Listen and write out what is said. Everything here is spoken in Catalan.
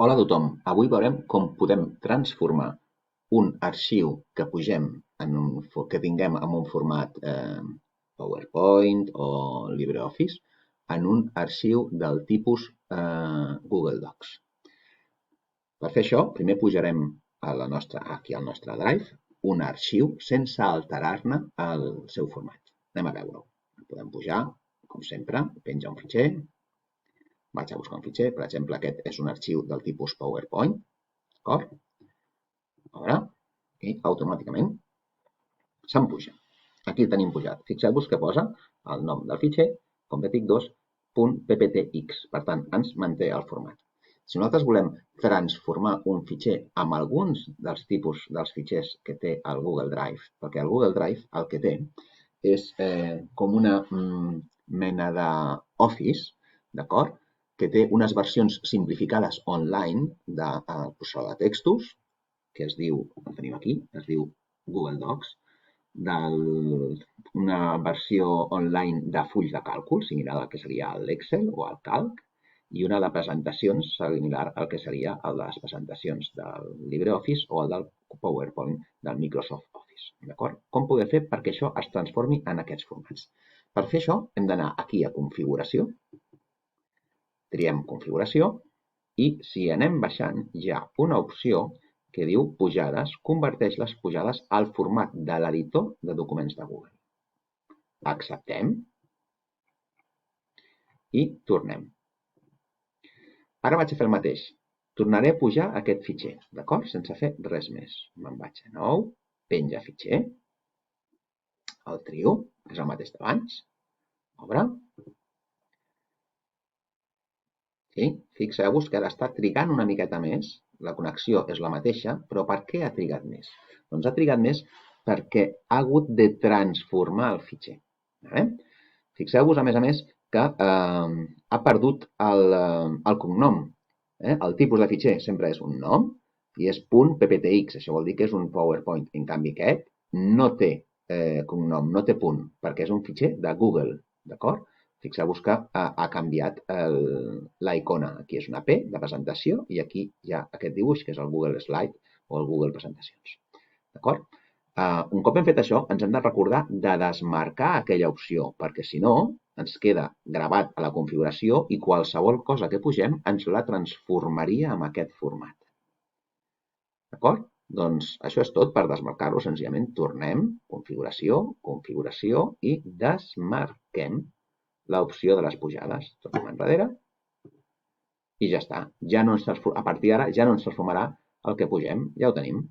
Hola a tothom, avui veurem com podem transformar un arxiu que pugem que tinguem en un format PowerPoint o LibreOffice en un arxiu del tipus Google Docs. Per fer això, primer pujarem aquí al nostre Drive un arxiu sense alterar-ne el seu format. Anem a veure-ho. Podem pujar, com sempre, penja un fitxer. Vaig a buscar un fitxer, per exemple, aquest és un arxiu del tipus PowerPoint, d'acord? Obre, i automàticament se'm puja. Aquí el tenim pujat. Fixeu-vos que posa el nom del fitxer, completic2.pptx. Per tant, ens manté el format. Si nosaltres volem transformar un fitxer amb alguns dels tipus dels fitxers que té el Google Drive, perquè el Google Drive el que té és com una mena d'Office, d'acord? Que té unes versions simplificades online de processador de textos, que es diu, el tenim aquí, es diu Google Docs, una versió online de fulls de càlcul, similar al que seria l'Excel o el Calc, i una de presentacions similar al que seria el de les presentacions del LibreOffice o el del PowerPoint del Microsoft Office. D'acord? Com poder fer perquè això es transformi en aquests formats? Per fer això hem d'anar aquí a configuració, triem configuració i si anem baixant hi ha una opció que diu pujades, converteix les pujades al format de l'editor de documents de Google. Acceptem i tornem. Ara vaig a fer el mateix. Tornaré a pujar aquest fitxer, d'acord? Sense fer res més. Me'n vaig a nou, penja fitxer, el trio, és el mateix d'abans, obre. Sí? Fixeu-vos que ara està trigant una miqueta més, la connexió és la mateixa, però per què ha trigat més? Doncs ha trigat més perquè ha hagut de transformar el fitxer. Fixeu-vos, a més, que ha perdut el cognom. El tipus de fitxer sempre és un nom i és .pptx, això vol dir que és un PowerPoint. En canvi, aquest no té cognom, no té punt, perquè és un fitxer de Google, d'acord? Fixeu-vos que ha canviat la icona. Aquí és una P de presentació i aquí hi ha aquest dibuix que és el Google Slide o el Google Presentacions. D'acord? Un cop hem fet això, ens hem de recordar de desmarcar aquella opció, perquè si no, ens queda gravat a la configuració i qualsevol cosa que pugem ens la transformaria en aquest format. D'acord? Doncs això és tot per desmarcar-ho. Senzillament tornem, configuració, configuració i desmarquem l'opció de les pujades. Tornem enrere i ja està. A partir d'ara ja no ens transformarà el que pugem. Ja ho tenim.